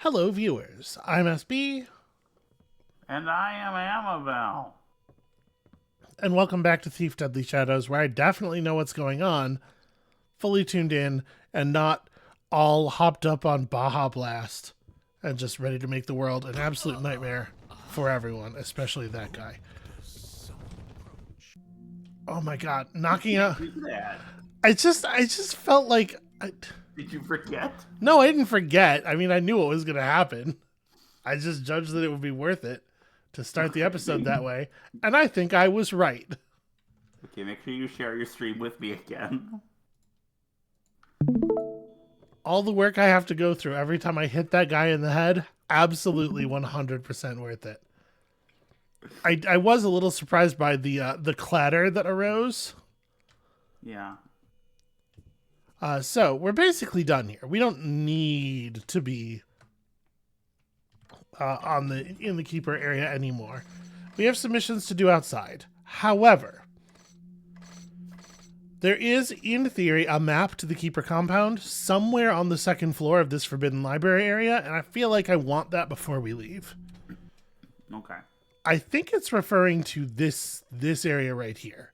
Hello, viewers. I'm SB, And I am Amabel. and welcome back to Thief Deadly Shadows, where I definitely know what's going on, fully tuned in, and not all hopped up on Baja Blast and just ready to make the world an absolute nightmare for everyone, especially that guy. Oh my god, knocking out. Do that. I just felt like. Did you forget? No, I didn't forget. I mean, I knew what was going to happen. I just judged that it would be worth it to start the episode that way, and I think I was right. Okay, make sure you share your stream with me again. All the work I have to go through every time I hit that guy in the head, absolutely 100% worth it. I was a little surprised by the clatter that arose. Yeah. So we're basically done here. We don't need to be in the keeper area anymore. We have some missions to do outside. However, there is, in theory, a map to the keeper compound somewhere on the second floor of this forbidden library area, and I feel like I want that before we leave. Okay. I think it's referring to this area right here.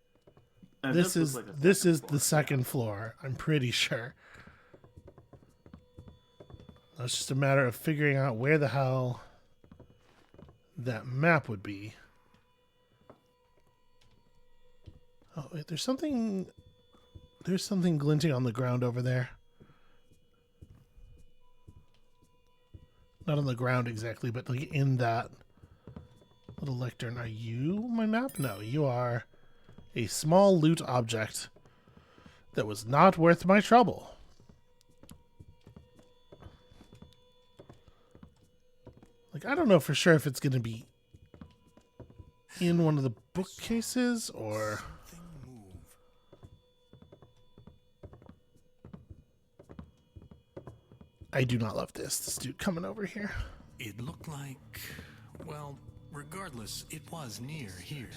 And This is like the second floor. I'm pretty sure. It's just a matter of figuring out where the hell that map would be. Oh, wait, there's something glinting on the ground over there. Not on the ground exactly, but like in that little lectern. Are you my map? No, you are a small loot object that was not worth my trouble. Like, I don't know for sure if it's going to be in one of the bookcases or... I do not love this dude coming over here. It looked like, well, regardless, it was near here.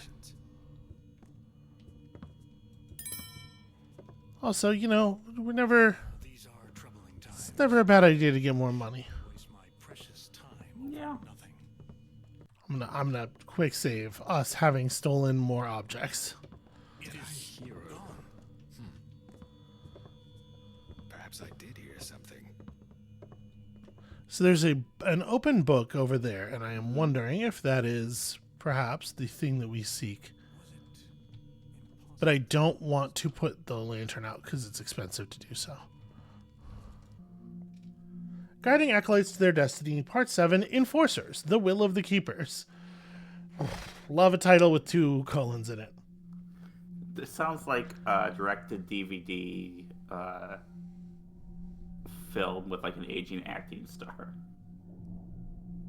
Also, you know, These are troubling times. it's never a bad idea to get more money. Waste my precious time over Yeah. nothing. I'm gonna quick save us having stolen more objects. It is gone. Perhaps I did hear something. So there's an open book over there, and I am wondering if that is perhaps the thing that we seek. But I don't want to put the lantern out because it's expensive to do so. Guiding Acolytes to Their Destiny, Part 7, Enforcers, The Will of the Keepers. Love a title with 2 colons in it. This sounds like a direct-to-DVD film with like an aging acting star.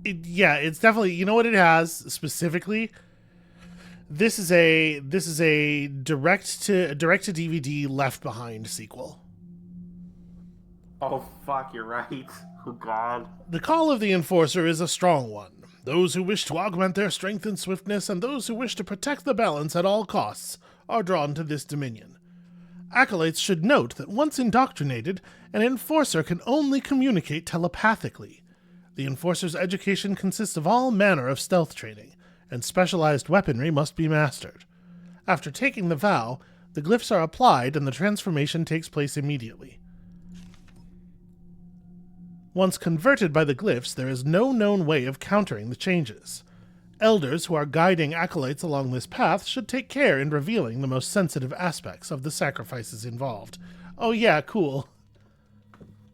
Yeah, it's definitely, you know what it has specifically? This is a direct to DVD Left Behind sequel. Oh fuck, you're right. Oh god. The call of the Enforcer is a strong one. Those who wish to augment their strength and swiftness, and those who wish to protect the balance at all costs, are drawn to this dominion. Acolytes should note that once indoctrinated, an Enforcer can only communicate telepathically. The Enforcer's education consists of all manner of stealth training, and specialized weaponry must be mastered. After taking the vow, the glyphs are applied and the transformation takes place immediately. Once converted by the glyphs, there is no known way of countering the changes. Elders who are guiding acolytes along this path should take care in revealing the most sensitive aspects of the sacrifices involved. Oh yeah, cool.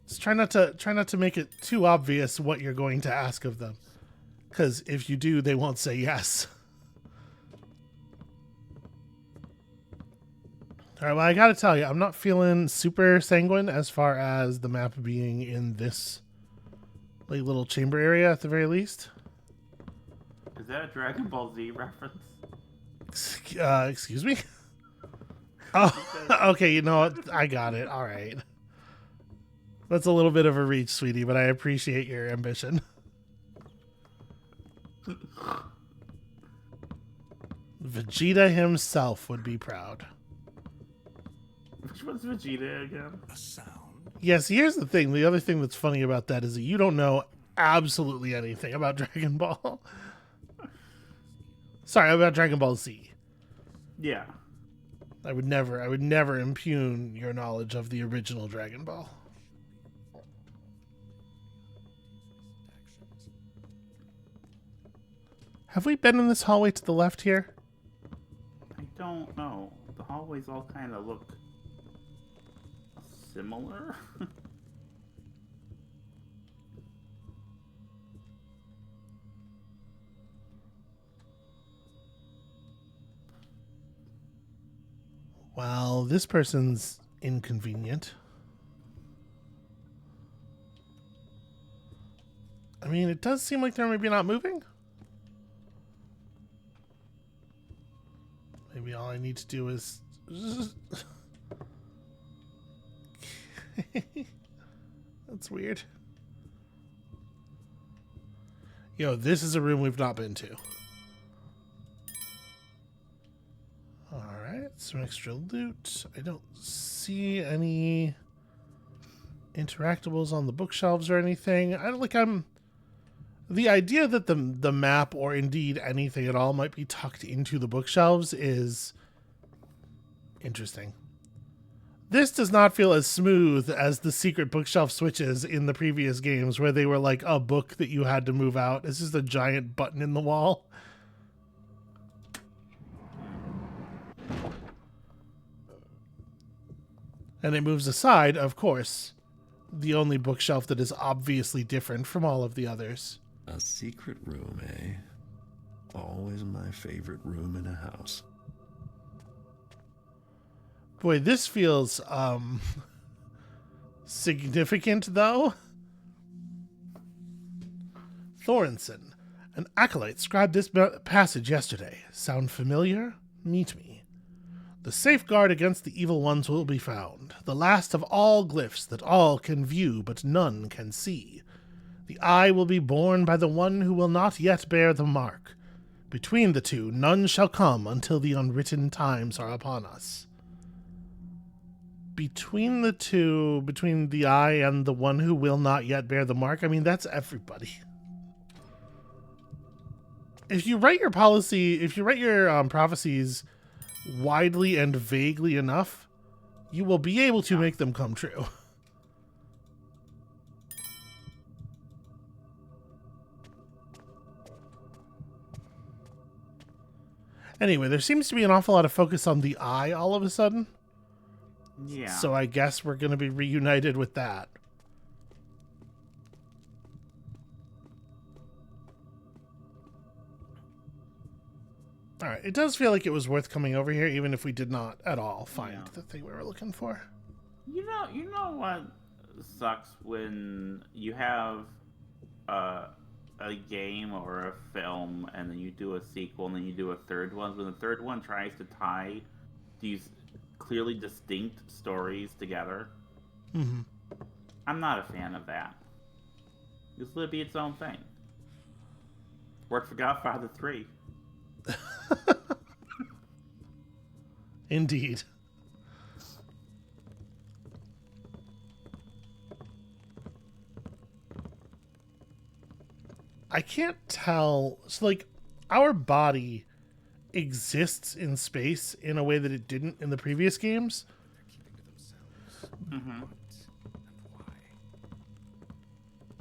Just try not to make it too obvious what you're going to ask of them. Because if you do, they won't say yes. Alright, well, I gotta tell you, I'm not feeling super sanguine as far as the map being in this like little chamber area at the very least. Is that a Dragon Ball Z reference? Excuse me? Oh, okay, you know what? I got it. Alright. That's a little bit of a reach, sweetie, but I appreciate your ambition. Vegeta himself would be proud. Which one's Vegeta again? A sound. Yes, here's the thing. The other thing that's funny about that is that you don't know absolutely anything about Dragon Ball. Sorry, about Dragon Ball Z. Yeah. I would never impugn your knowledge of the original Dragon Ball. Have we been in this hallway to the left here? I don't know. The hallways all kind of look similar. Well, this person's inconvenient. I mean, it does seem like they're maybe not moving. Maybe all I need to do is... That's weird. Yo, this is a room we've not been to. Alright, some extra loot. I don't see any interactables on the bookshelves or anything. The idea that the map, or indeed anything at all, might be tucked into the bookshelves is interesting. This does not feel as smooth as the secret bookshelf switches in the previous games, where they were like a book that you had to move out. It's just a giant button in the wall. And it moves aside, of course, the only bookshelf that is obviously different from all of the others. A secret room, eh? Always my favorite room in a house. Boy, this feels, significant, though. Thorensen, an acolyte, scribed this passage yesterday. Sound familiar? Meet me. The safeguard against the evil ones will be found, the last of all glyphs that all can view but none can see. The eye will be borne by the one who will not yet bear the mark. Between the two, none shall come until the unwritten times are upon us. Between the two, between the eye and the one who will not yet bear the mark, I mean, that's everybody. If you write your prophecies widely and vaguely enough, you will be able to make them come true. Anyway, there seems to be an awful lot of focus on the eye all of a sudden. Yeah. So I guess we're going to be reunited with that. Alright, it does feel like it was worth coming over here, even if we did not at all find the thing we were looking for. You know what sucks when you have a game or a film and then you do a sequel and then you do a third one. When the third one tries to tie these clearly distinct stories together, I'm not a fan of that. Just let it be its own thing. Worked for Godfather 3. Indeed. I can't tell. So, like, our body exists in space in a way that it didn't in the previous games.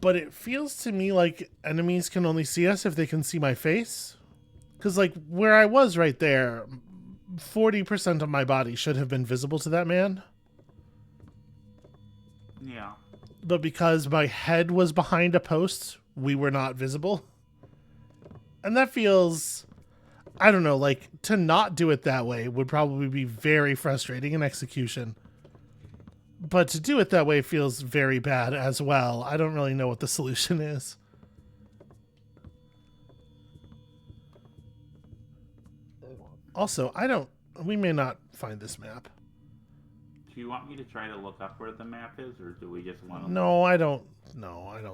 But it feels to me like enemies can only see us if they can see my face. Because, like, where I was right there, 40% of my body should have been visible to that man. Yeah. But because my head was behind a post, we were not visible. And that feels, I don't know, like, to not do it that way would probably be very frustrating in execution. But to do it that way feels very bad as well. I don't really know what the solution is. Also, we may not find this map. Do you want me to try to look up where the map is, or do we just want to... No, I don't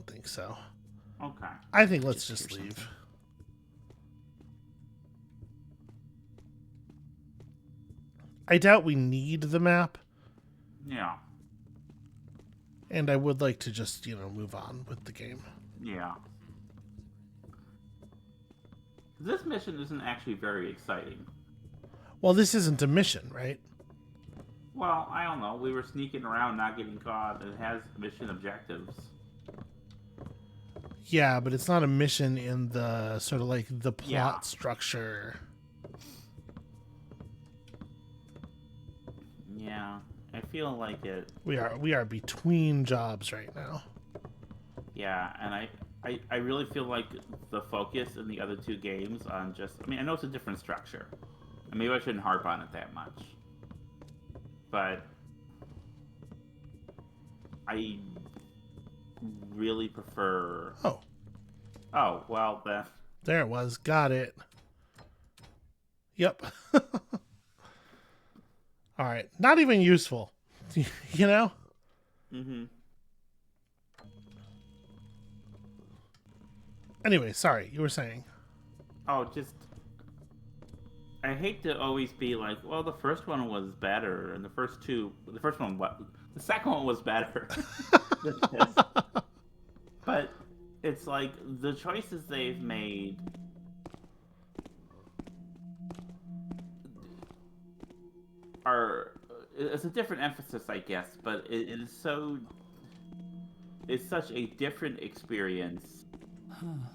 think so. Okay. I think let's just leave. I doubt we need the map. Yeah. And I would like to just, move on with the game. Yeah. This mission isn't actually very exciting. Well, this isn't a mission, right? Well, I don't know. We were sneaking around, not getting caught. It has mission objectives. Yeah, but it's not a mission in the sort of like the plot structure. Yeah, I feel like it. We are between jobs right now. Yeah, and I really feel like the focus in the other two games on just... I mean, I know it's a different structure. And maybe I shouldn't harp on it that much. But I really prefer... Oh, well, then... There it was. Got it. Yep. All right. Not even useful. You know? Mm-hmm. Anyway, sorry. You were saying. Oh, just... I hate to always be like, well, the first one was better, and the second one was better. But it's like, the choices they've made are, it's a different emphasis, I guess, but it's such a different experience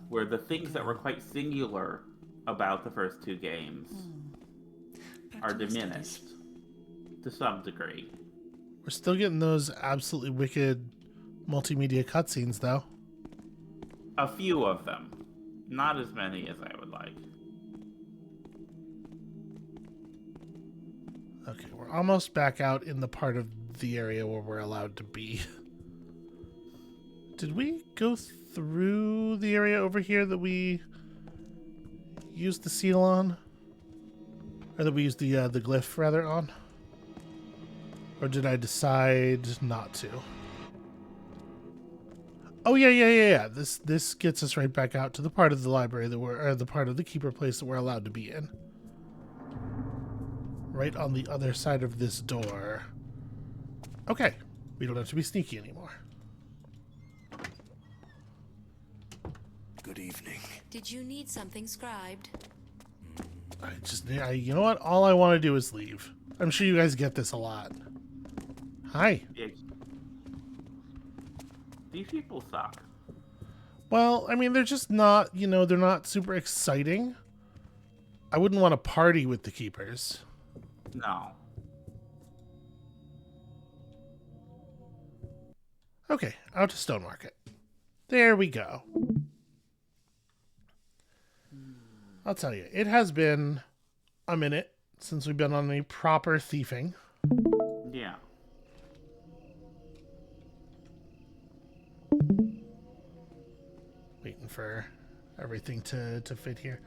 where the things that were quite singular about the first two games are diminished to some degree. We're still getting those absolutely wicked multimedia cutscenes, though. A few of them. Not as many as I would like. Okay, we're almost back out in the part of the area where we're allowed to be. Did we go through the area over here that we used the seal on? Or that we used the glyph, rather, on? Or did I decide not to? Oh, yeah. This gets us right back out to the part of the library that we're... Or the part of the keeper place that we're allowed to be in. Right on the other side of this door. Okay. We don't have to be sneaky anymore. Good evening. Did you need something scribed? You know what? All I want to do is leave. I'm sure you guys get this a lot. Hi. These people suck. Well, I mean, they're just not, they're not super exciting. I wouldn't want to party with the keepers. No. Okay, out to Stone Market. There we go. I'll tell you, it has been a minute since we've been on any proper thieving. Yeah. Waiting for everything to fit here.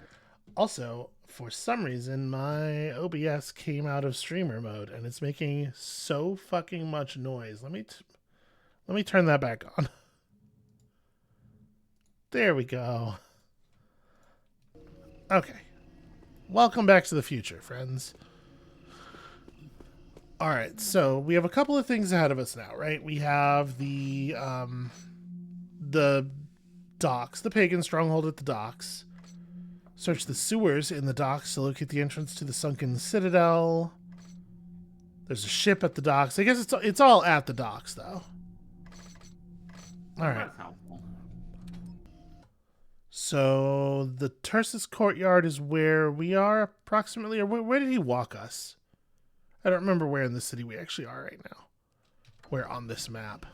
Also, for some reason, my OBS came out of streamer mode, and it's making so fucking much noise. Let me turn that back on. There we go. Okay. Welcome back to the future, friends. All right, so we have a couple of things ahead of us now, right? We have the docks, the pagan stronghold at the docks. Search the sewers in the docks to locate the entrance to the sunken citadel. There's a ship at the docks. I guess it's all at the docks, though. All right. That's helpful. So the Tersus courtyard is where we are approximately, or where did he walk us? I don't remember where in the city we actually are right now. Where on this map?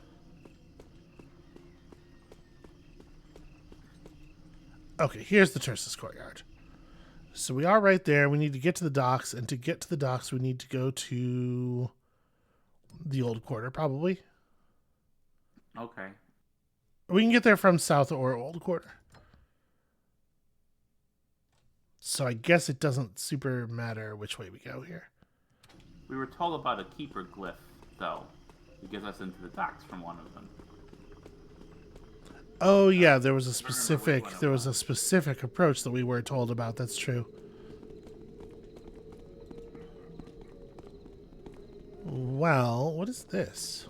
Okay, here's the Tersus courtyard. So we are right there. We need to get to the docks, and to get to the docks, we need to go to the old quarter, probably. Okay. We can get there from south or old quarter. So I guess it doesn't super matter which way we go here. We were told about a keeper glyph, though. It gets us into the docks from one of them. Oh yeah, there was a specific approach that we were told about. That's true. Well, what is this?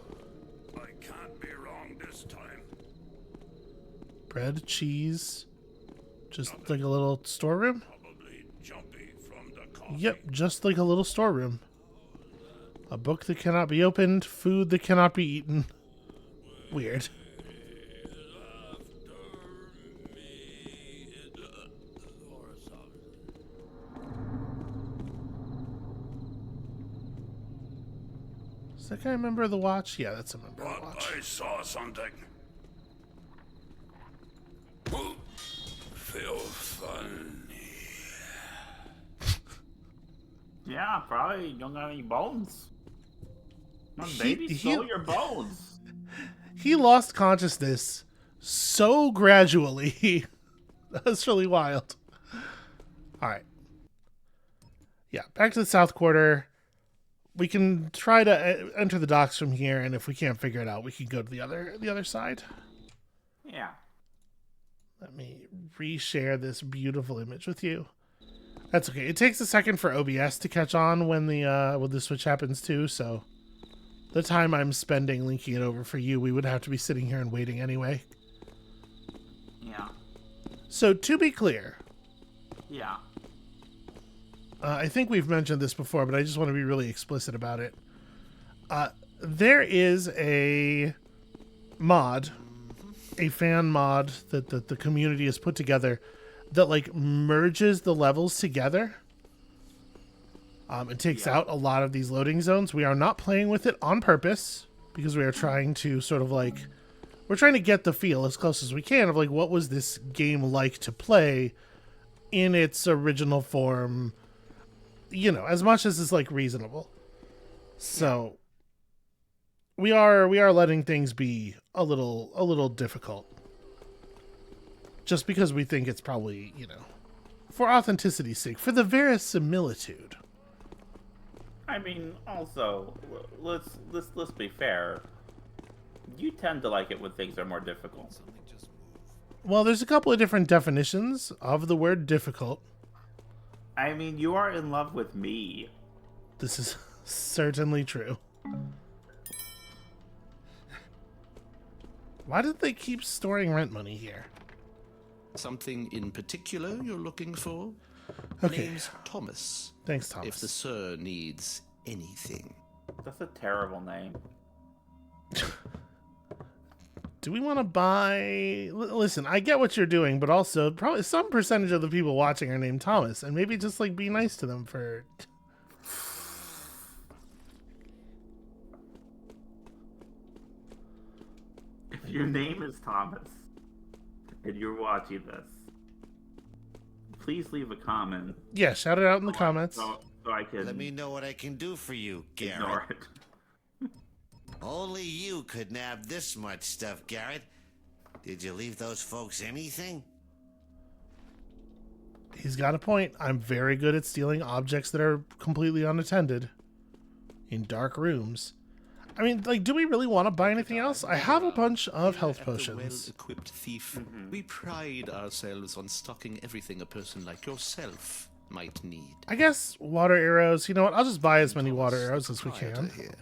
I can't be Bread, cheese. Just like a little storeroom? Probably jumpy from the coffee. Yep, just like a little storeroom. A book that cannot be opened, food that cannot be eaten. Weird. Is that guy a member of the Watch? Yeah, that's a member of the Watch. I saw something. Feel funny. Yeah, probably don't got any bones. My He- baby he- stole your bones. He lost consciousness so gradually. That's really wild. Alright. Yeah, back to the South Quarter. We can try to enter the docks from here, and if we can't figure it out, we can go to the other side. Yeah. Let me reshare this beautiful image with you. That's okay. It takes a second for OBS to catch on when the switch happens too, so the time I'm spending linking it over for you, we would have to be sitting here and waiting anyway. Yeah. So to be clear, Yeah. I think we've mentioned this before, but I just want to be really explicit about it. There is a mod, a fan mod that the community has put together that like merges the levels together. It takes out a lot of these loading zones. We are not playing with it on purpose because we are trying to sort of like, we're trying to get the feel as close as we can of like, what was this game like to play in its original form, you know, as much as is like reasonable. So we are letting things be a little difficult just because we think it's probably, you know, for authenticity's sake, for the verisimilitude. I mean, also, let's be fair. You tend to like it when things are more difficult. Well, there's a couple of different definitions of the word difficult. I mean, you are in love with me. This is certainly true. Why did they keep storing rent money here? Something in particular you're looking for? Okay. Name's Thomas. Thanks, Thomas. If the sir needs anything. That's a terrible name. Do we want to buy... Listen, I get what you're doing, but also probably some percentage of the people watching are named Thomas, and maybe just like be nice to them for... If your name is Thomas and you're watching this, please leave a comment Yeah, shout it out in the comments. so I can Let me know what I can do for you, Garrett. ignore it. Only you could nab this much stuff, Garrett. Did you leave those folks anything? He's got a point. I'm very good at stealing objects that are completely unattended in dark rooms. I mean, like, do we really want to buy anything else? I have a bunch of health At the potions. well-equipped thief, we pride ourselves on stocking everything a person like yourself might need. I guess water arrows. You know what? I'll just buy as many water arrows as we Proprietor can. Here.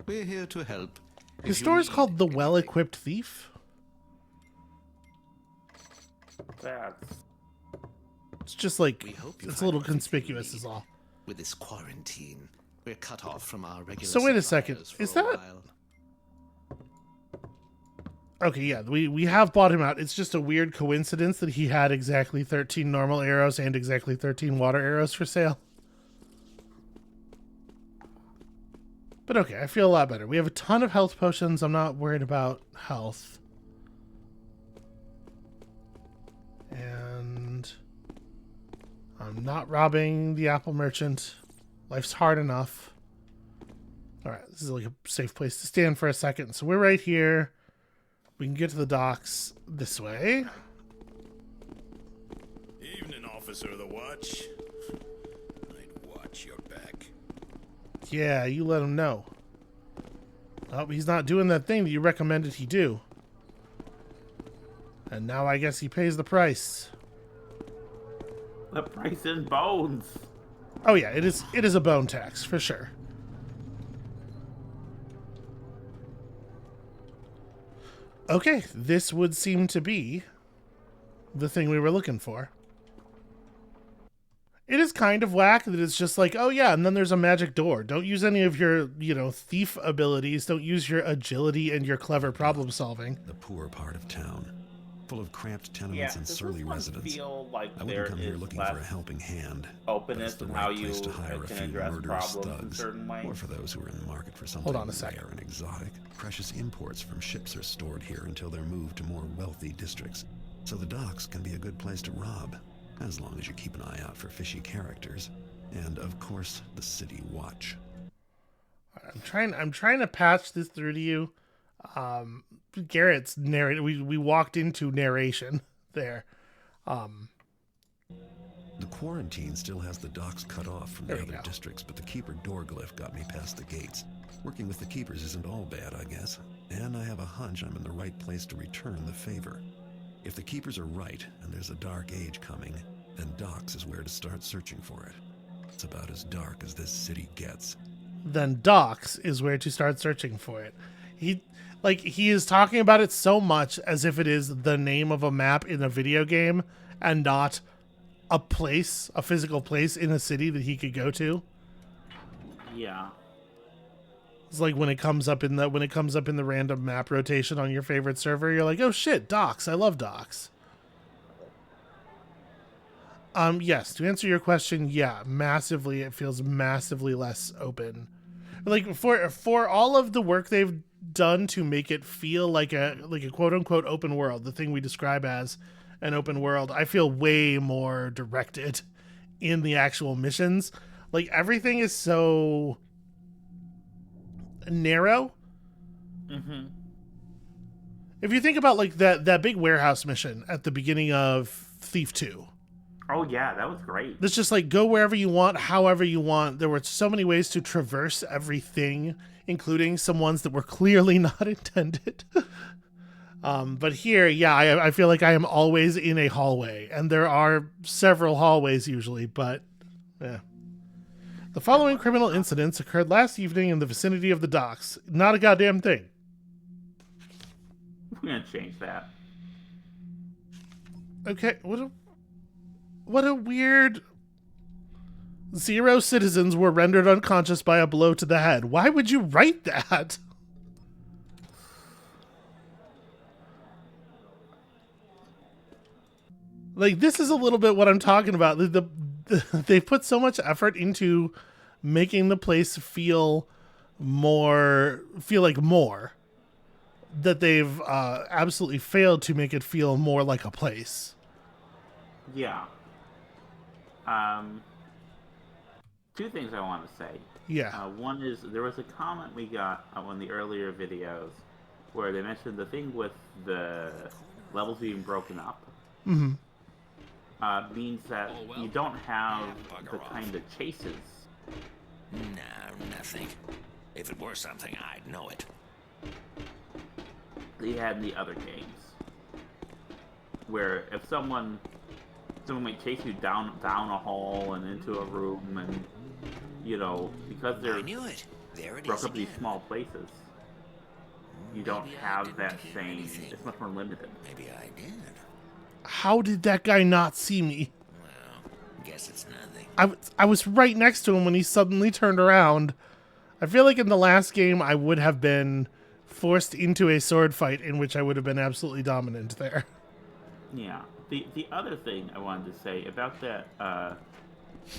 We're here to help. His If you store is need called The anything. Well-Equipped Thief. That's It's just like, We hope you it's a find little everything you conspicuous need. is all. With this quarantine, we're cut off from our regular So wait a second, suppliers for is a that- while. Okay, yeah, we have bought him out. It's just a weird coincidence that he had exactly 13 normal arrows and exactly 13 water arrows for sale. But okay, I feel a lot better. We have a ton of health potions. I'm not worried about health. And I'm not robbing the apple merchant. Life's hard enough. Alright, this is like a safe place to stand for a second. So we're right here. We can get to the docks this way. Evening, officer of the watch. I'd watch your back. Yeah, you let him know. Oh, he's not doing that thing that you recommended he do. And now I guess he pays the price. the price in bones. Oh yeah, it is a bone tax, for sure. Okay, this would seem to be the thing we were looking for. It is kind of whack that it's just like, oh yeah, and then there's a magic door. Don't use any of your, thief abilities. Don't use your agility and your clever problem solving. The poor part of town, full of cramped tenements and does surly this one residents. feel like I there wouldn't come here is looking for a less helping hand. But openness it's the in right how you place to hire a can few address murderous problems in thugs, certain ways? or for those who are in the market for something Hold on a second. rare and exotic. Precious imports from ships are stored here until they're moved to more wealthy districts, so the docks can be a good place to rob, as long as you keep an eye out for fishy characters, and of course the city watch. I'm trying to patch this through to you. Garrett's narrated. We walked into narration there. The quarantine still has the docks cut off from the There we other go. districts, but the keeper door glyph got me past the gates. Working with the keepers isn't all bad, I guess. And I have a hunch I'm in the right place to return the favor. If the keepers are right, and there's a dark age coming, then docks is where to start searching for it. It's about as dark as this city gets. Then docks is where to start searching for it. He is talking about it so much as if it is the name of a map in a video game and not a place, a physical place in a city that he could go to. Yeah. It's like when it comes up in the random map rotation on your favorite server, you're like, oh shit, docks. I love docks. Yes, to answer your question, yeah, massively, it feels massively less open. Like for all of the work they've done to make it feel like a quote unquote open world, the thing we describe as an open world, I feel way more directed in the actual missions. Like everything is so narrow. Mm-hmm. If you think about like that big warehouse mission at the beginning of Thief 2. Oh yeah, that was great. It's just like go wherever you want, however you want. There were so many ways to traverse everything, including some ones that were clearly not intended. But here, yeah, I feel like I am always in a hallway, and there are several hallways usually, but yeah. The following criminal incidents occurred last evening in the vicinity of the docks. Not a goddamn thing. We're gonna change that. Okay, what a weird... 0 citizens were rendered unconscious by a blow to the head. Why would you write that? Like, this is a little bit what I'm talking about. They put so much effort into making the place feel like more, that they've absolutely failed to make it feel more like a place. Yeah. Two things I want to say. Yeah. One is there was a comment we got on one of the earlier videos where they mentioned the thing with the levels being broken up. Mm-hmm. Means that you don't have the kind of chases. No, nothing. If it were something, I'd know it. That you had in the other games, where if someone might chase you down a hall and into a room, and because they're I knew it. There it broke is up these again. small places, you don't Maybe I have didn't that hear same. anything. It's much more limited. Maybe I did. How did that guy not see me? Well, guess it's nothing. I was right next to him when he suddenly turned around. I feel like in the last game I would have been forced into a sword fight in which I would have been absolutely dominant there. Yeah. The other thing I wanted to say about that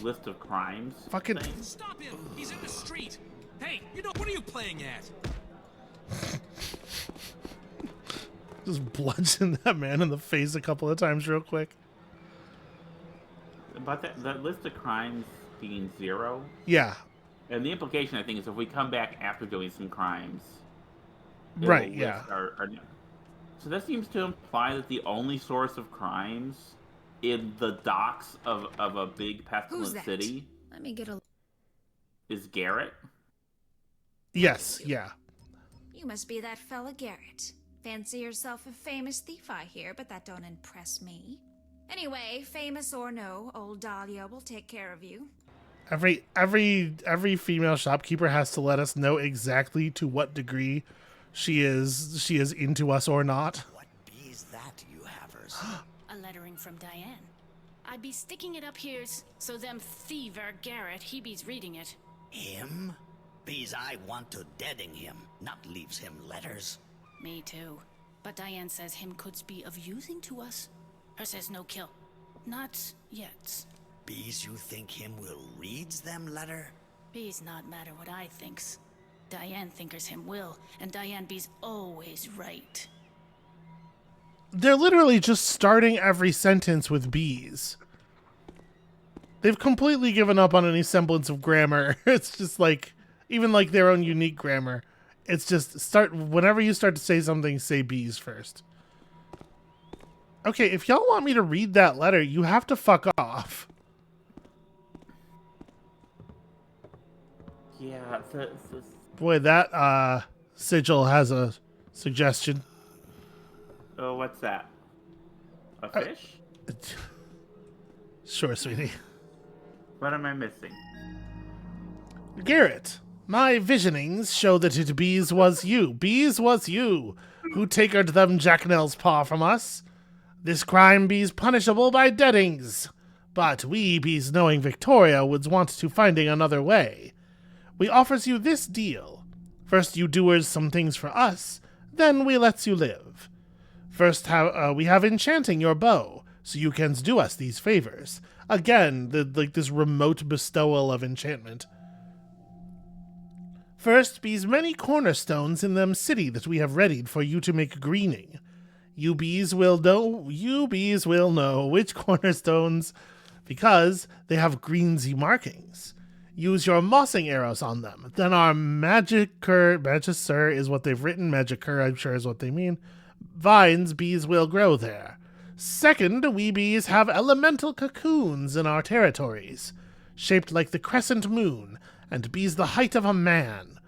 list of crimes Fucking- thing, Stop him! He's in the street! Hey, what are you playing at? Just bludgeon that man in the face a couple of times real quick. about that list of crimes being 0, Yeah. and the implication I think is if we come back after doing some crimes, it will Right, list yeah. our so that seems to imply that the only source of crimes in the docks of a big pestilent Who's that? city Let me get a... is Garrett. Yes, yeah. You must be that fella Garrett. Fancy yourself a famous thief, I hear, but that don't impress me. Anyway, famous or no, old Dahlia will take care of you. Every female shopkeeper has to let us know exactly to what degree she is into us or not. What bees that you have favors. A lettering from Diane. I'd be sticking it up here so them thiever Garrett, he be's reading it. Him? Bees I want to deading him, not leaves him letters. Me too. But Diane says him could be of using to us. Her says no kill. Not yet. Bees you think him will reads them letter? Be's not matter what I thinks. Diane thinkers him will, and Diane be's always right. They're literally just starting every sentence with bees. They've completely given up on any semblance of grammar. It's just like, even like their own unique grammar. It's just whenever you start to say something, say bees first. Okay, if y'all want me to read that letter, you have to fuck off. Yeah, Boy, that sigil has a suggestion. Oh, what's that? A fish? Sure, sweetie. What am I missing? Garrett, my visionings show that it bees was you, who takered them Jackanel's paw from us. This crime be's punishable by deadings, but we bees knowing Victoria would want to finding another way. We offers you this deal. First you doers some things for us, then we lets you live. First we have enchanting your bow, so you can do us these favors. Again, this remote bestowal of enchantment. First be's many cornerstones in them city that we have readied for you to make greening. You bees will know which cornerstones, because they have greensy markings. Use your mossing arrows on them. Then our magicer is what they've written. Magicer, I'm sure, is what they mean. Vines bees will grow there. Second, we bees have elemental cocoons in our territories, shaped like the crescent moon, and bees the height of a man.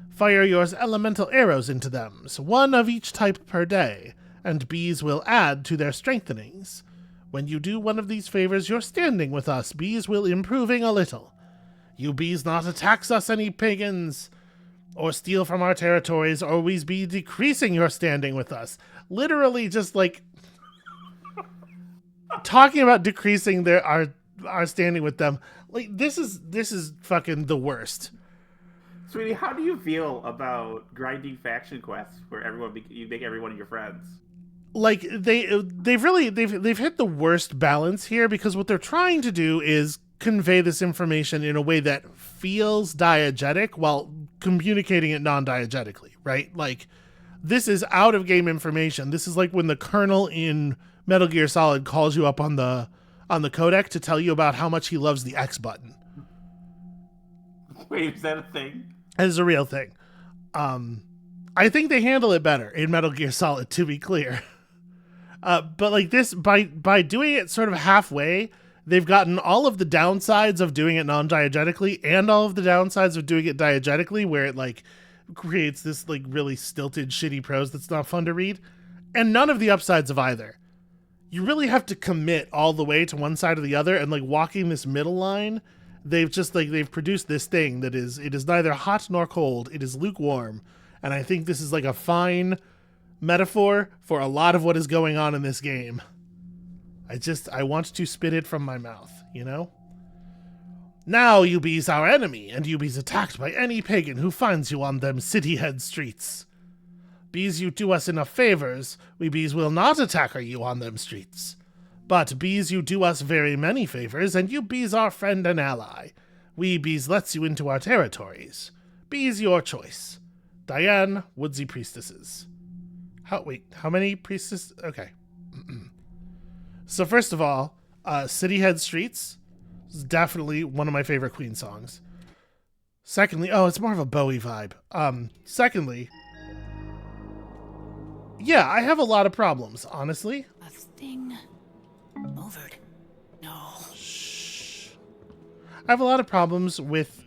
Fire yours elemental arrows into them, so one of each type per day, and bees will add to their strengthenings. When you do one of these favors, your standing with us, bees will improving a little. You bees not attacks us any pagans, or steal from our territories, or we be decreasing your standing with us. Literally just like talking about decreasing our standing with them. Like this is fucking the worst. Sweetie, how do you feel about grinding faction quests where you make every one of your friends? Like they've hit the worst balance here, because what they're trying to do is convey this information in a way that feels diegetic while communicating it non-diegetically, right? Like this is out of game information. This is like when the Colonel in Metal Gear Solid calls you up on the codec to tell you about how much he loves the X button. Wait, is that a thing? That is a real thing. I think they handle it better in Metal Gear Solid, to be clear. But like this, by doing it sort of halfway, they've gotten all of the downsides of doing it non-diegetically and all of the downsides of doing it diegetically, where it like creates this like really stilted, shitty prose that's not fun to read, and none of the upsides of either. You really have to commit all the way to one side or the other, and like walking this middle line, they've produced this thing that is neither hot nor cold. It is lukewarm, and I think this is like a fine metaphor for a lot of what is going on in this game. I want to spit it from my mouth, you know? Now you be's our enemy, and you be's attacked by any pagan who finds you on them city head streets. Bees you do us enough favors, we bees will not attack you on them streets. But bees you do us very many favors, and you bees our friend and ally. We bees lets you into our territories. Bees your choice. Diane, Woodsy Priestesses. How many priestesses? Okay. So first of all, City Head Streets is definitely one of my favorite Queen songs. Secondly, it's more of a Bowie vibe. Secondly, yeah, I have a lot of problems, honestly. A thing overed. No. Shh. I have a lot of problems with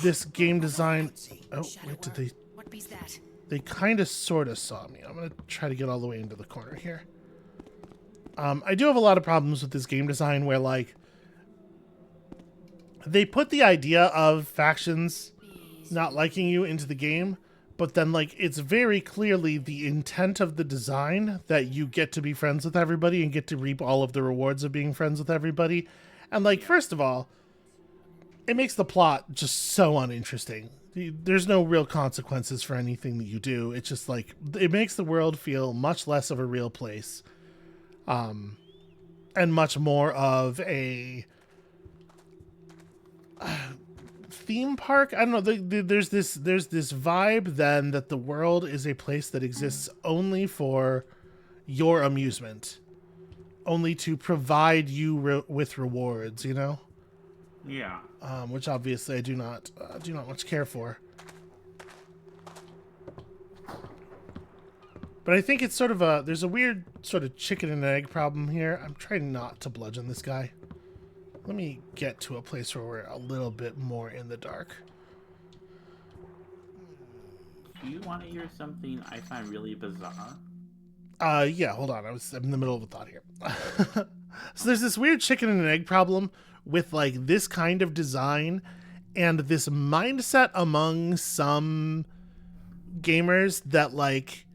this game design. Oh, wait, did they? What be's that? They kind of sort of saw me. I'm going to try to get all the way into the corner here. I do have a lot of problems with this game design where, like, they put the idea of factions not liking you into the game, But then, like, it's very clearly the intent of the design that you get to be friends with everybody and get to reap all of the rewards of being friends with everybody. And, like, first of all, it makes the plot just so uninteresting. There's no real consequences for anything that you do. It's just, like, it makes the world feel much less of a real place. And much more of a theme park. I don't know. There's this vibe then that the world is a place that exists only for your amusement, only to provide you with rewards. You know. Yeah. Which obviously I do not much care for. But I think it's sort of there's a weird sort of chicken and egg problem here. I'm trying not to bludgeon this guy. Let me get to a place where we're a little bit more in the dark. Do you want to hear something I find really bizarre? Yeah, hold on. I'm in the middle of a thought here. So there's this weird chicken and egg problem with like this kind of design and this mindset among some gamers that like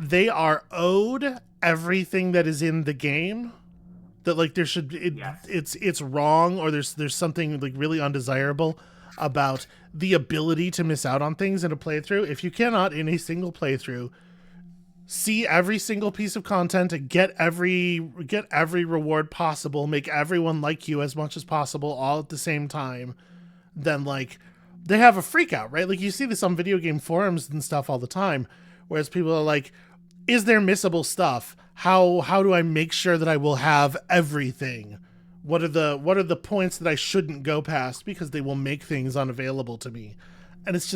they are owed everything that is in the game, that like there should it's wrong, or there's something like really undesirable about the ability to miss out on things in a playthrough. If you cannot in a single playthrough see every single piece of content and get every reward possible, make everyone like you as much as possible all at the same time, then like they have a freak out, right? Like you see this on video game forums and stuff all the time, whereas people are like, is there missable stuff? How do I make sure that I will have everything? What are the points that I shouldn't go past because they will make things unavailable to me? And it's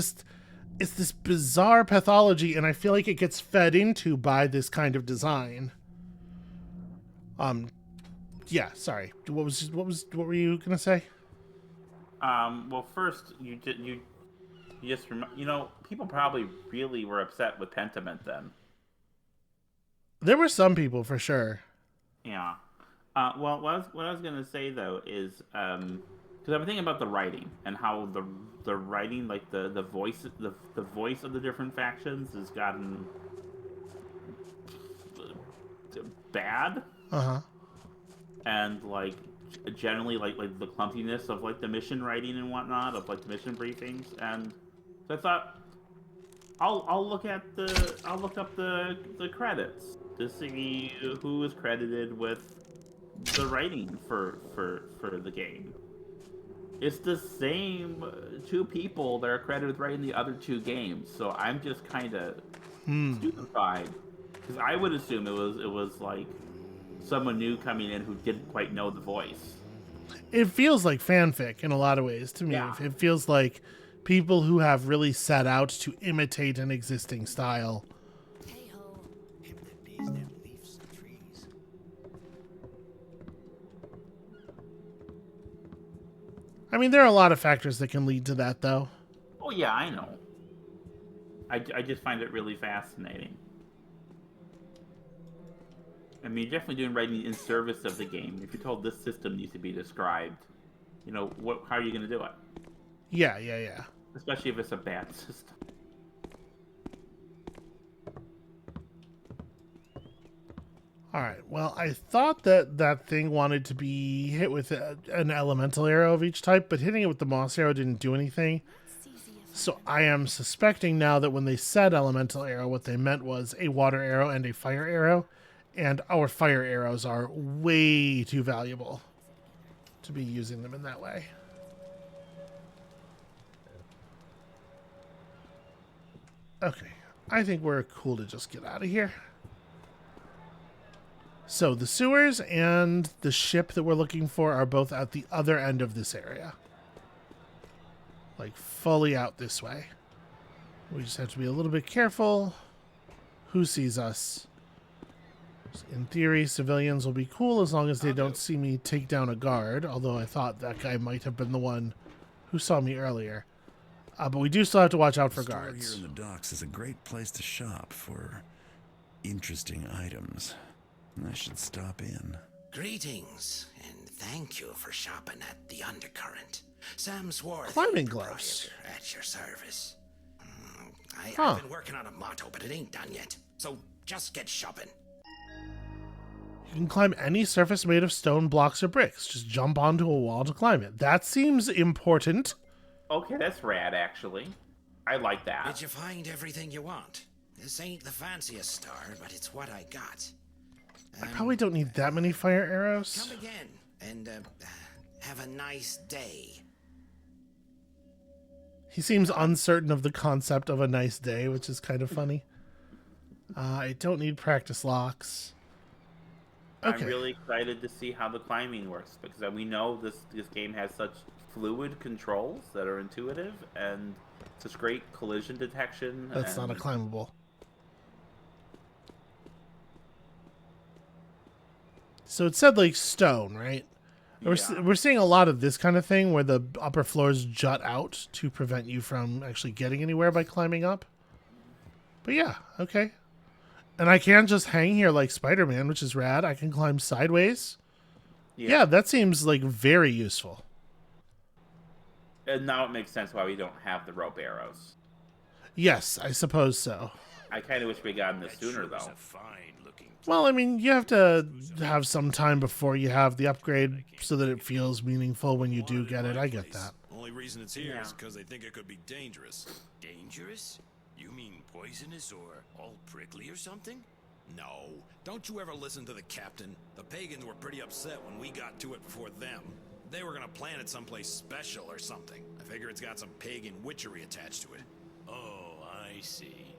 this bizarre pathology, and I feel like it gets fed into by this kind of design. Yeah, sorry. What were you gonna say? Well, first you just people probably really were upset with Pentiment then. There were some people for sure. Yeah. Well, what I was gonna say though is because I'm thinking about the writing and how the writing, like the voice of the different factions has gotten bad. And like generally like the clumsiness of like the mission writing and whatnot, of like the mission briefings, and so I thought I'll look up the credits to see who is credited with the writing for the game. It's the same two people that are credited with writing the other two games, so I'm just kind of stupefied, because I would assume it was like someone new coming in who didn't quite know the voice. It feels like fanfic in a lot of ways to me. Yeah. It feels like people who have really set out to imitate an existing style. I mean, there are a lot of factors that can lead to that, though. Oh, yeah, I know. I just find it really fascinating. I mean, you're definitely doing writing in service of the game. If you're told this system needs to be described, how are you going to do it? Yeah. Especially if it's a bad system. Alright, well, I thought that thing wanted to be hit with an elemental arrow of each type, but hitting it with the moss arrow didn't do anything. So I am suspecting now that when they said elemental arrow, what they meant was a water arrow and a fire arrow, and our fire arrows are way too valuable to be using them in that way. Okay, I think we're cool to just get out of here. So the sewers and the ship that we're looking for are both at the other end of this area. Like fully out this way. We just have to be a little bit careful who sees us. In theory, civilians will be cool as long as they don't see me take down a guard, although I thought that guy might have been the one who saw me earlier. But we do still have to watch out for guards. Here in the docks is a great place to shop for interesting items. I should stop in. Greetings, and Thank you for shopping at the Undercurrent. Sam Swarthy, Climbing gloves. proprietor, at your service. Huh. I've been working on a motto, but it ain't done yet. So just get shopping. You can climb any surface made of stone, blocks, or bricks. Just jump onto a wall to climb it. That seems important. Okay, that's rad, actually. I like that. Did you find everything you want? This ain't the fanciest star, but it's what I got. I probably don't need that many fire arrows. Come again, and have a nice day. He seems uncertain of the concept of a nice day, which is kind of funny. I don't need practice locks. Okay. I'm really excited to see how the climbing works, because we know this game has such fluid controls that are intuitive and such great collision detection. That's not a climbable. So it said like stone, right? Yeah. We're seeing a lot of this kind of thing where the upper floors jut out to prevent you from actually getting anywhere by climbing up. But yeah, okay. And I can just hang here like Spider-Man, which is rad. I can climb sideways. Yeah, that seems like very useful. And now it makes sense why we don't have the rope arrows. Yes, I suppose so. I kind of wish we got this sooner, though. Well, I mean, you have to have some time before you have the upgrade so that it feels meaningful when you do get it. I get that. Only reason it's here is because they think it could be dangerous. Dangerous? You mean poisonous or all prickly or something? No. Don't you ever listen to the captain? The pagans were pretty upset when we got to it before them. They were gonna plant it someplace special or something. I figure it's got some pagan witchery attached to it. Oh, I see.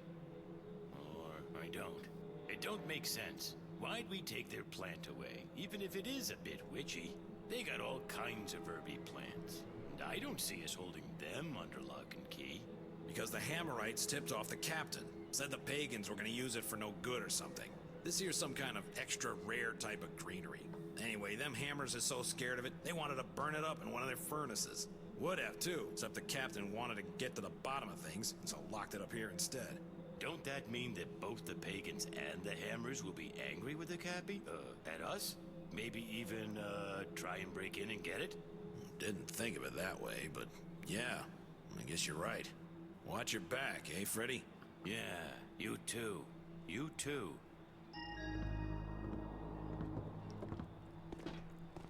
Or I don't. It don't make sense. Why'd we take their plant away, even if it is a bit witchy? They got all kinds of herby plants, and I don't see us holding them under lock and key. Because the Hammerites tipped off the captain. Said the pagans were gonna use it for no good or something. This here's some kind of extra rare type of greenery. Anyway, them hammers are so scared of it, they wanted to burn it up in one of their furnaces. Would have too, except the captain wanted to get to the bottom of things, and so locked it up here instead. Don't that mean that both the pagans and the hammers will be angry with the Cappy? At us? Maybe even, try and break in and get it? Didn't think of it that way, but yeah, I guess you're right. Watch your back, eh, Freddy? Yeah, you too. You too.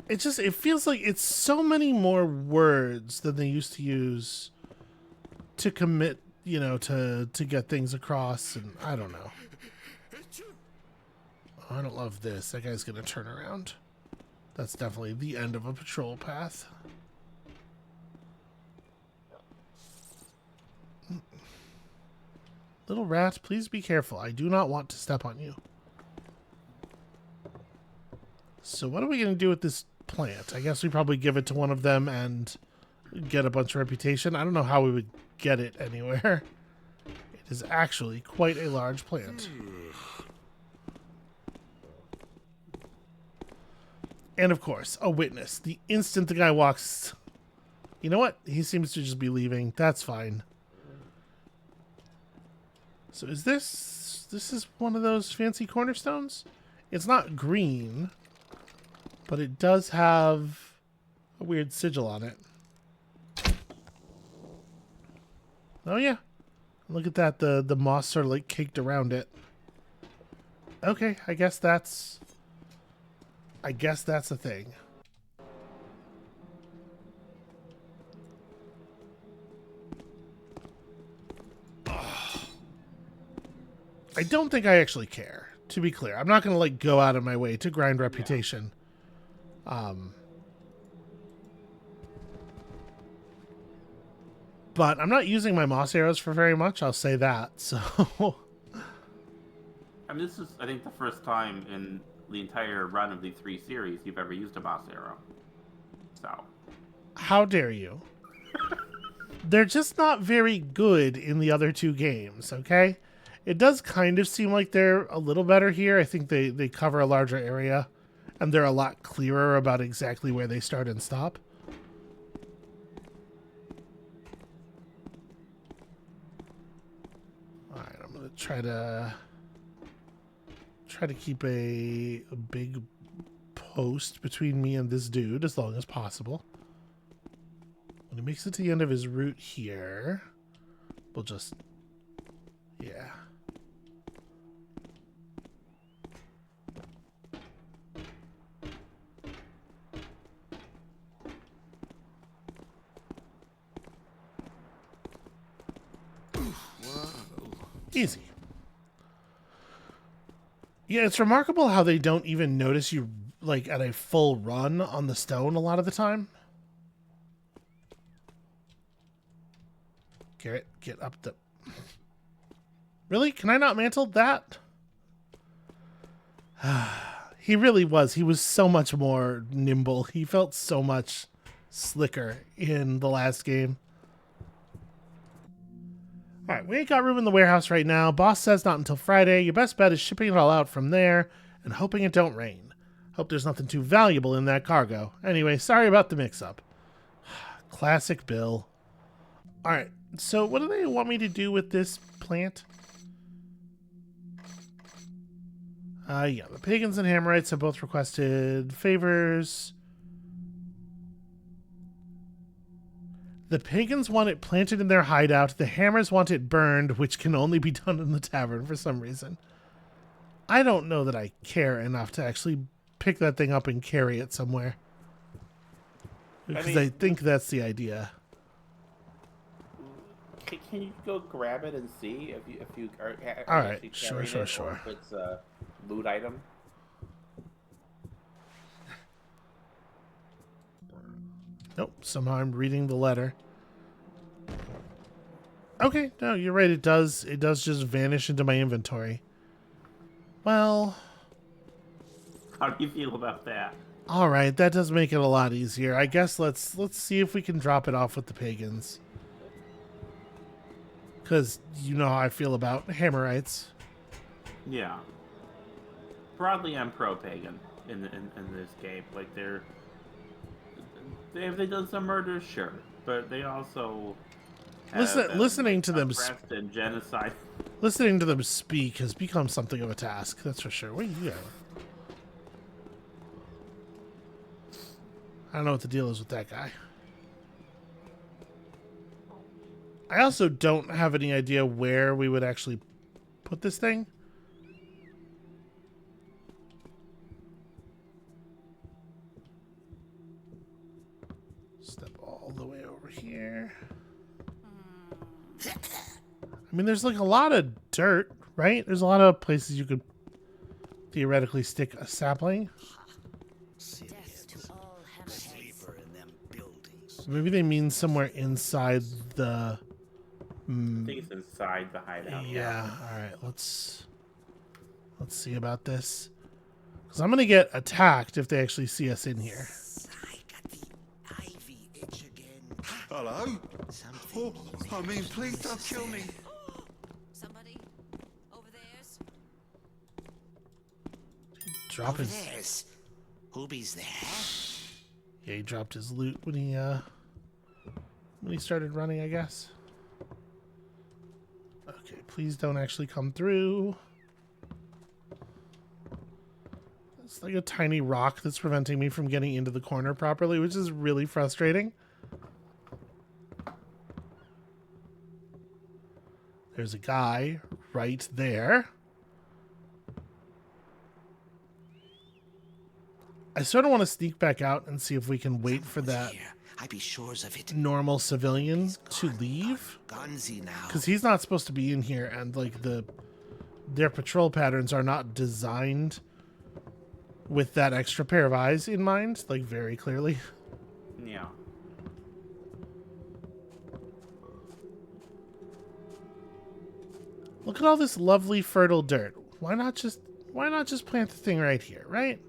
It feels like it's so many more words than they used to use to commit, you know, to get things across, and I don't know. Oh, I don't love this. That guy's gonna turn around. That's definitely the end of a patrol path. Little rat, please be careful. I do not want to step on you. So what are we going to do with this plant? I guess we probably give it to one of them and get a bunch of reputation. I don't know how we would get it anywhere. It is actually quite a large plant. And of course, a witness. The instant the guy walks... You know what? He seems to just be leaving. That's fine. So is this is one of those fancy cornerstones? It's not green, but it does have a weird sigil on it. Oh yeah. Look at that, the moss sort of like caked around it. Okay, I guess that's a thing. I don't think I actually care, to be clear. I'm not going to like go out of my way to grind reputation. But I'm not using my moss arrows for very much, I'll say that. So I mean, this is, I think, the first time in the entire run of these 3 series you've ever used a moss arrow. So. How dare you? They're just not very good in the other 2 games, okay? It does kind of seem like they're a little better here. I think they cover a larger area, and they're a lot clearer about exactly where they start and stop. Alright, I'm going to try to keep a big post between me and this dude as long as possible. When he makes it to the end of his route here, we'll just... yeah. Easy. Yeah, it's remarkable how they don't even notice you, like, at a full run on the stone a lot of the time. Garrett, get up the... Really? Can I not mantle that? He really was. He was so much more nimble. He felt so much slicker in the last game. Alright, we ain't got room in the warehouse right now. Boss says not until Friday. Your best bet is shipping it all out from there and hoping it don't rain. Hope there's nothing too valuable in that cargo. Anyway, sorry about the mix-up. Classic Bill. Alright, so what do they want me to do with this plant? Yeah, the pagans and Hammerites have both requested favors. The pagans want it planted in their hideout. The hammers want it burned, which can only be done in the tavern for some reason. I don't know that I care enough to actually pick that thing up and carry it somewhere. Because I think that's the idea. Can you go grab it and see if you are all right, actually sure. or if it's a loot item? Nope, somehow I'm reading the letter. Okay, no, you're right, it does just vanish into my inventory. Well... how do you feel about that? Alright, that does make it a lot easier. I guess let's see if we can drop it off with the pagans. Because you know how I feel about Hammerites. Yeah. Broadly, I'm pro-pagan in this game. Like, have they done some murders? Sure. But they also listening to them and genocide. Listening to them speak has become something of a task, that's for sure. Where are you going? I don't know what the deal is with that guy. I also don't have any idea where we would actually put this thing. Step all the way over here. I mean, there's like a lot of dirt, right? There's a lot of places you could theoretically stick a sapling. Maybe they mean somewhere inside the... I think it's inside the hideout. Yeah, alright, let's see about this. Because I'm going to get attacked if they actually see us in here. I got the ivy itch again. Hello? Please don't kill me. Somebody over there's. Drop his... There's Hooby's there. Yeah, he dropped his loot when he started running, I guess. Okay, please don't actually come through. It's like a tiny rock that's preventing me from getting into the corner properly, which is really frustrating. There's a guy right there. I sort of want to sneak back out and see if we can wait for that I be sure of it. normal civilian to leave. Gonzi now. Because he's not supposed to be in here, and like their patrol patterns are not designed with that extra pair of eyes in mind, like very clearly. Yeah. Look at all this lovely fertile dirt. Why not just plant the thing right here, right?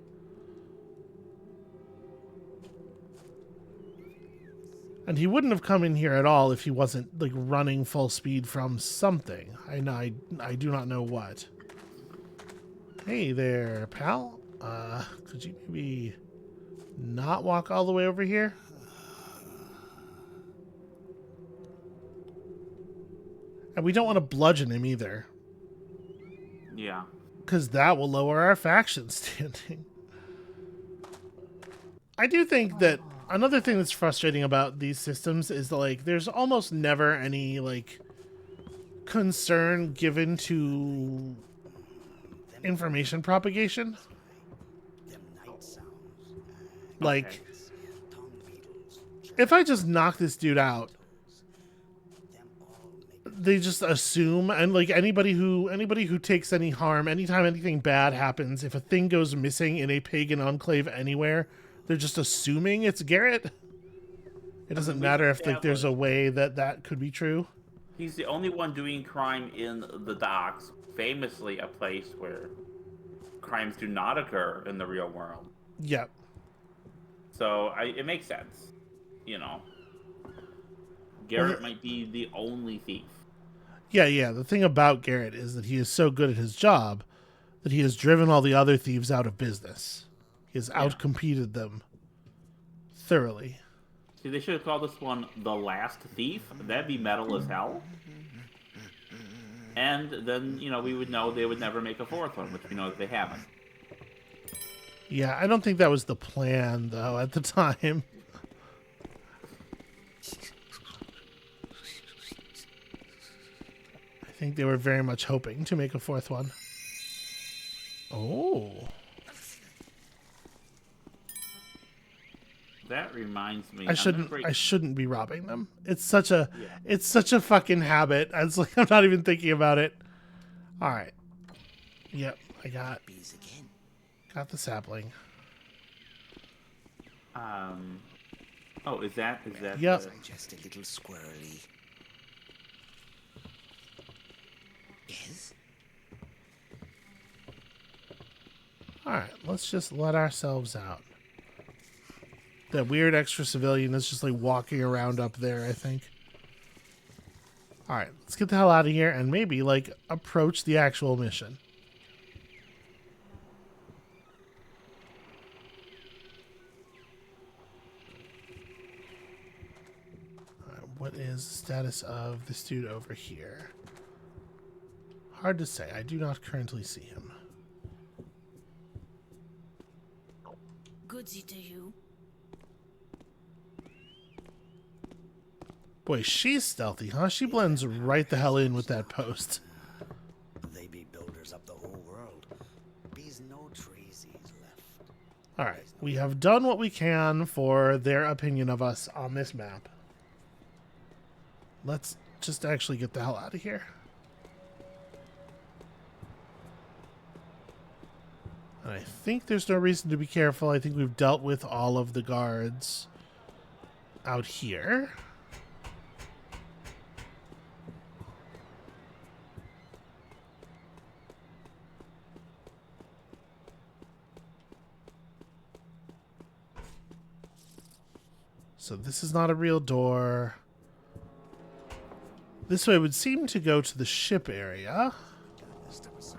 And he wouldn't have come in here at all if he wasn't like running full speed from something. I do not know what. Hey there, pal. Could you maybe not walk all the way over here? And we don't want to bludgeon him either. Yeah. Because that will lower our faction standing. I do think that another thing that's frustrating about these systems is that, like, there's almost never any, like, concern given to information propagation. Like, if I just knock this dude out, they just assume, and like anybody who takes any harm, anytime anything bad happens, if a thing goes missing in a pagan enclave anywhere, they're just assuming it's Garrett. It doesn't matter if like there's a way that could be true. He's the only one doing crime in the docks, famously a place where crimes do not occur in the real world. Yep. So it makes sense, you know. Garrett might be the only thief. Yeah. The thing about Garrett is that he is so good at his job that he has driven all the other thieves out of business. He has outcompeted them thoroughly. See, they should have called this one The Last Thief. That'd be metal as hell. And then, you know, we would know they would never make a fourth one, which we know that they haven't. Yeah, I don't think that was the plan, though, at the time. I think they were very much hoping to make a fourth one. Oh. That reminds me. I shouldn't be robbing them. It's such a fucking habit. It's like I'm not even thinking about it. All right. Yep, I got the sapling. Oh, is that? Yep. Just a little squirrely. Yes. All right, let's just let ourselves out. That weird extra civilian is just like walking around up there, I think. All right, let's get the hell out of here and maybe like approach the actual mission. All right, what is the status of this dude over here? Hard to say. I do not currently see him. Goodsy to you. Boy, she's stealthy, huh? She blends right the hell in with that post. They be builders up the whole world. Be's no trees left. All right, we have done what we can for their opinion of us on this map. Let's just actually get the hell out of here. And I think there's no reason to be careful. I think we've dealt with all of the guards out here. So this is not a real door. This way would seem to go to the ship area. Step aside.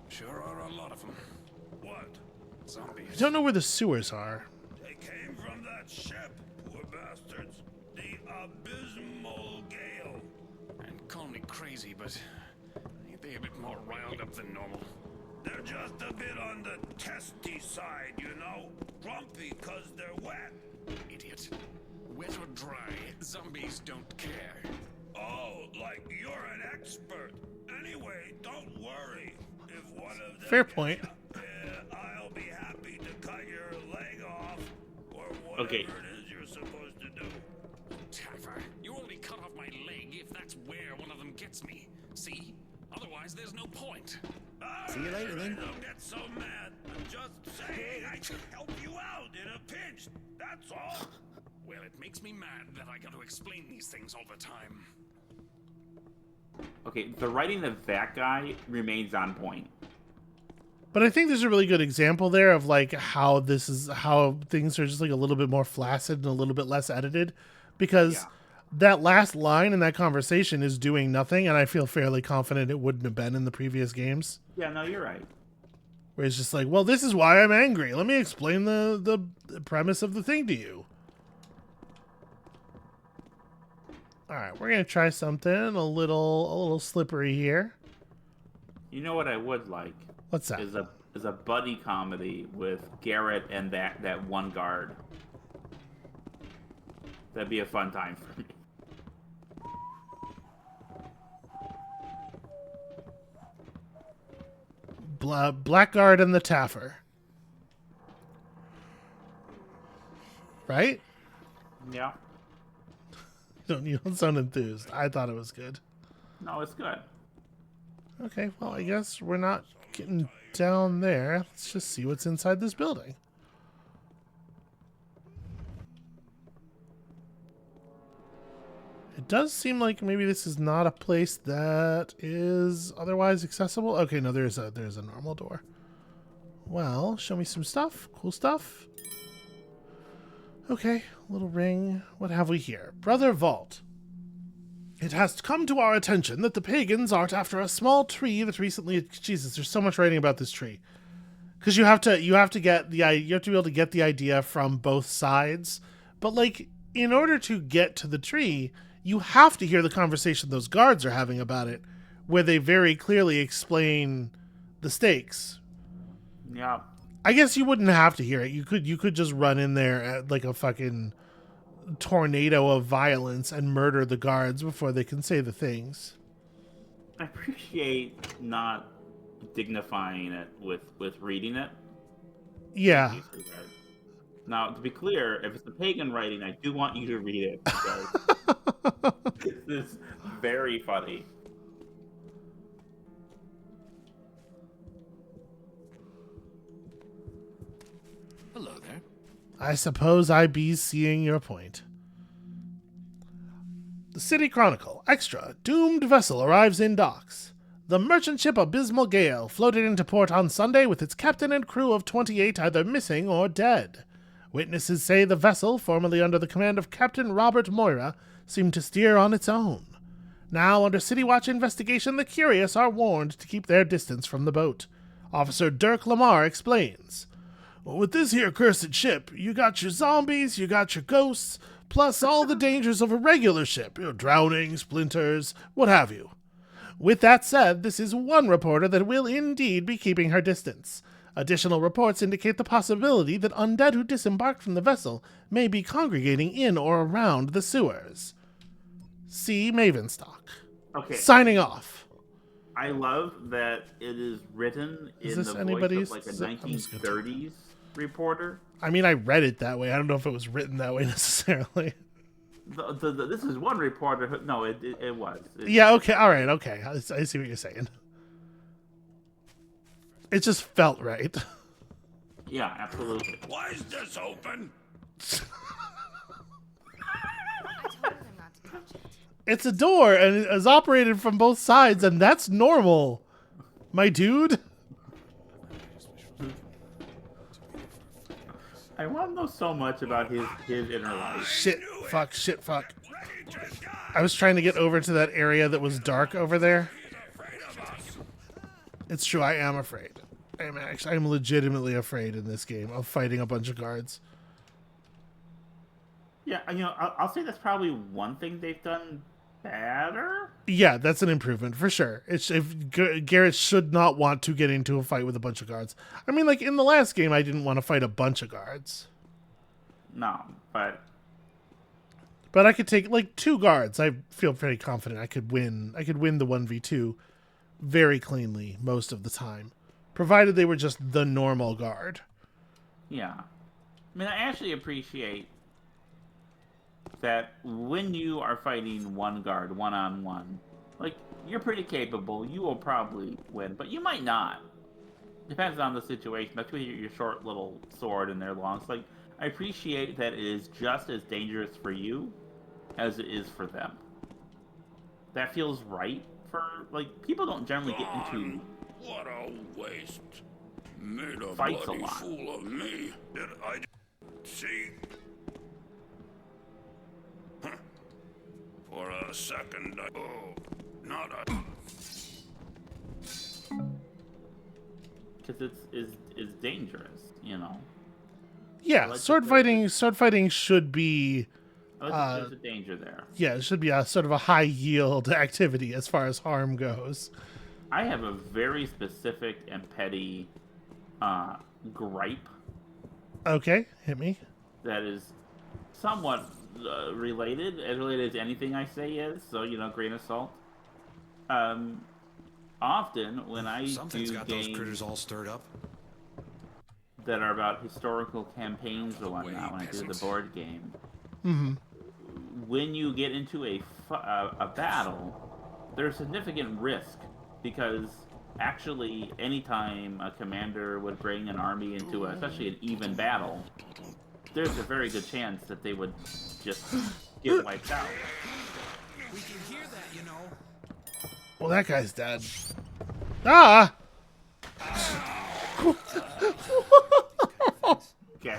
Sure are a lot of them. What? Zombies. I don't know where the sewers are. They came from that ship, poor bastards. The abysmal gale. And call me crazy, but ain't they a bit more riled up than normal? They're just a bit on the testy side, you know? Grumpy because they're wet. Idiot. Wet or dry, zombies don't care. Oh, like you're an expert. Anyway, don't worry. If one of them Fair point. I'll be happy to cut your leg off, or whatever it is you're supposed to do. Taffer, you only cut off my leg if that's where one of them gets me. See? Otherwise, there's no point. See you later, then. Don't get so mad. I'm just saying I can help you out in a pinch. That's all. Well, it makes me mad that I got to explain these things all the time. Okay, the writing of that guy remains on point. But I think there's a really good example there of like how things are just like a little bit more flaccid and a little bit less edited, because that last line in that conversation is doing nothing, and I feel fairly confident it wouldn't have been in the previous games. Yeah, no, you're right. Where it's just like, well, this is why I'm angry. Let me explain the premise of the thing to you. All right, we're gonna try something a little slippery here. You know what I would like? What's that? Is is a buddy comedy with Garrett and that one guard. That'd be a fun time for me. Blackguard and the Taffer. Right? Yeah. You don't sound enthused. I thought it was good. No, it's good. Okay, well, I guess we're not getting down there. Let's just see what's inside this building. It does seem like maybe this is not a place that is otherwise accessible. Okay, no, there's a normal door. Well, show me some stuff. Cool stuff. Okay, little ring. What have we here? Brother Vault. It has come to our attention that the pagans are after a small tree that recently... Jesus, there's so much writing about this tree. Because you have to be able to get the idea from both sides. But, like, in order to get to the tree, you have to hear the conversation those guards are having about it, where they very clearly explain the stakes. Yeah. I guess you wouldn't have to hear it. You could just run in there at like a fucking tornado of violence and murder the guards before they can say the things. I appreciate not dignifying it with reading it. Yeah. Now, to be clear, if it's the pagan writing, I do want you to read it because this is very funny. Hello there. I suppose I be seeing your point. The City Chronicle. Extra. Doomed vessel arrives in docks. The merchant ship Abysmal Gale floated into port on Sunday with its captain and crew of 28 either missing or dead. Witnesses say the vessel, formerly under the command of Captain Robert Moira, seemed to steer on its own. Now, under City Watch investigation, the curious are warned to keep their distance from the boat. Officer Dirk Lamar explains. With this here cursed ship, you got your zombies, you got your ghosts, plus all the dangers of a regular ship, drowning, splinters, what have you. With that said, this is one reporter that will indeed be keeping her distance. Additional reports indicate the possibility that undead who disembarked from the vessel may be congregating in or around the sewers. See Mavenstock. Okay. Signing off. I love that it is written in the voice of like a 1930s reporter. I mean, I read it that way. I don't know if it was written that way necessarily. This is one reporter who... No, it was. Yeah, okay, all right, okay. I see what you're saying. It just felt right. Yeah, absolutely. Why is this open? It's a door, and it is operated from both sides, and that's normal, my dude. I want to know so much about his inner life. Shit, fuck. I was trying to get over to that area that was dark over there. It's true, I am afraid. I'm legitimately afraid in this game of fighting a bunch of guards. Yeah, I'll say that's probably one thing they've done better. Yeah, that's an improvement for sure. Garrett should not want to get into a fight with a bunch of guards. I mean, like in the last game, I didn't want to fight a bunch of guards. No, but I could take like 2 guards. I feel very confident I could win. I could win the 1v2 very cleanly most of the time, provided they were just the normal guard. Yeah, I mean, I actually appreciate that when you are fighting one guard one-on-one, like, you're pretty capable, you will probably win, but you might not. Depends on the situation. That's with your short little sword and their long. So, like, I appreciate that it is just as dangerous for you as it is for them. That feels right for, like, people don't generally get into What a waste. Made a fights a bloody lot. fool of me. Did I see? Huh. For a second, not a... because it's dangerous, you know. Yeah, like sword fighting should be. There's a danger there. Yeah, it should be a sort of a high yield activity as far as harm goes. I have a very specific and petty gripe Okay, hit me. that is somewhat related, as related as anything I say is, so, grain of salt. Often, when I Something's do got those games critters all stirred up. that are about historical campaigns or whatnot, when I do the board game, when you get into a battle, there's significant risk, because actually, anytime a commander would bring an army into especially an even battle, there's a very good chance that they would just get wiped out. We can hear that, you know. Well, that guy's dead. Ah! Okay.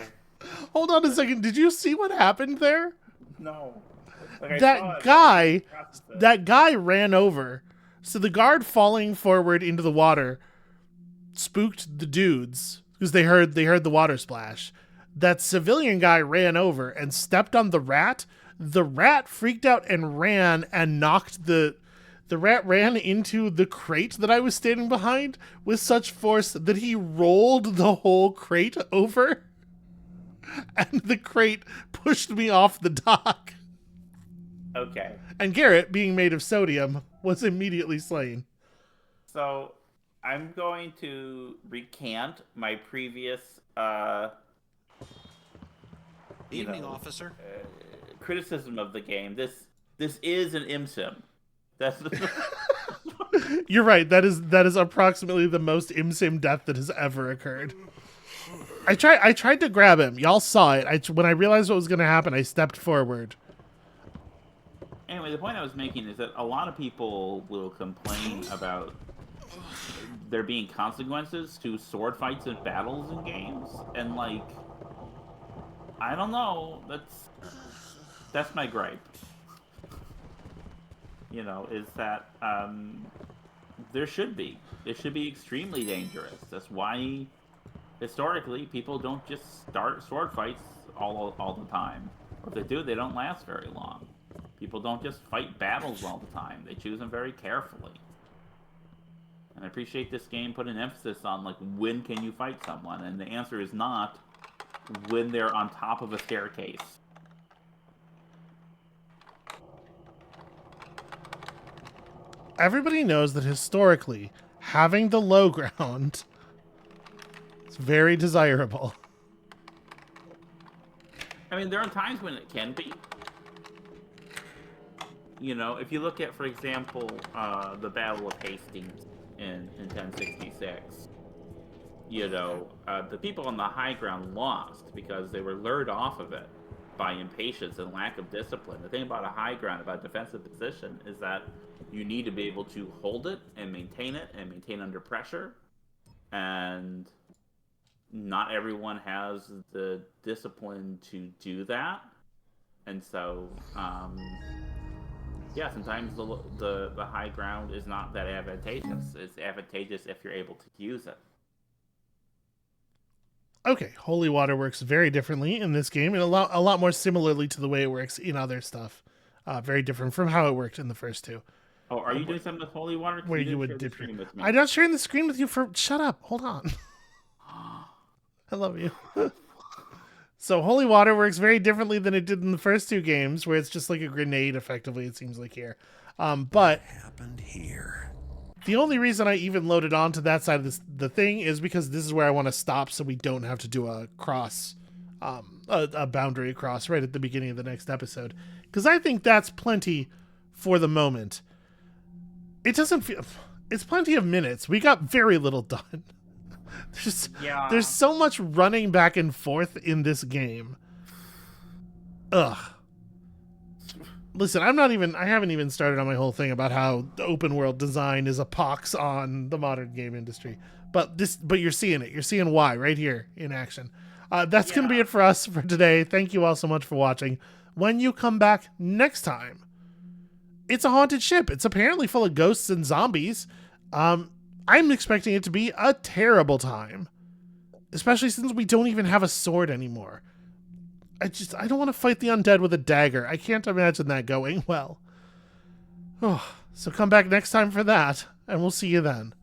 Hold on a second. Did you see what happened there? No. Like, That guy ran over. So the guard falling forward into the water spooked the dudes because they heard the water splash. That civilian guy ran over and stepped on the rat. The rat freaked out and ran and knocked the rat ran into the crate that I was standing behind with such force that he rolled the whole crate over. And the crate pushed me off the dock. Okay. And Garrett, being made of sodium, was immediately slain. So, I'm going to recant my previous, Evening, officer. criticism of the game. This is an ImSim. That's You're right. That is approximately the most ImSim death that has ever occurred. I tried to grab him. Y'all saw it. When I realized what was going to happen, I stepped forward. Anyway, the point I was making is that a lot of people will complain about there being consequences to sword fights and battles in games, and I don't know. That's my gripe. Is that there should be. It should be extremely dangerous. That's why historically people don't just start sword fights all the time. If they do, they don't last very long. People don't just fight battles all the time. They choose them very carefully. And I appreciate this game put an emphasis on, when can you fight someone? And the answer is not when they're on top of a staircase. Everybody knows that historically, having the low ground is very desirable. I mean, there are times when it can be. If you look at, for example, the Battle of Hastings in 1066, the people on the high ground lost because they were lured off of it by impatience and lack of discipline. The thing about a high ground, about a defensive position, is that you need to be able to hold it and maintain under pressure. And not everyone has the discipline to do that. And so, sometimes the high ground is not that advantageous. It's advantageous if you're able to use it. Okay, holy water works very differently in this game, and a lot more similarly to the way it works in other stuff. Very different from how it worked in the first two. Oh, are you doing something with holy water? Where you would dip your... I'm not sharing the screen with you for... Shut up. Hold on. I love you. So holy water works very differently than it did in the first two games, where it's just like a grenade, effectively, it seems like here. But... What happened here? The only reason I even loaded onto that side of the thing is because this is where I want to stop so we don't have to do a cross, a boundary across right at the beginning of the next episode. Because I think that's plenty for the moment. It doesn't feel... It's plenty of minutes. We got very little done. There's so much running back and forth in this game. Ugh. Listen, I haven't even started on my whole thing about how the open world design is a pox on the modern game industry. But you're seeing it. You're seeing why right here in action. That's going to be it for us for today. Thank you all so much for watching. When you come back next time, it's a haunted ship. It's apparently full of ghosts and zombies. I'm expecting it to be a terrible time, especially since we don't even have a sword anymore. I don't want to fight the undead with a dagger. I can't imagine that going well. Oh, so come back next time for that, and we'll see you then.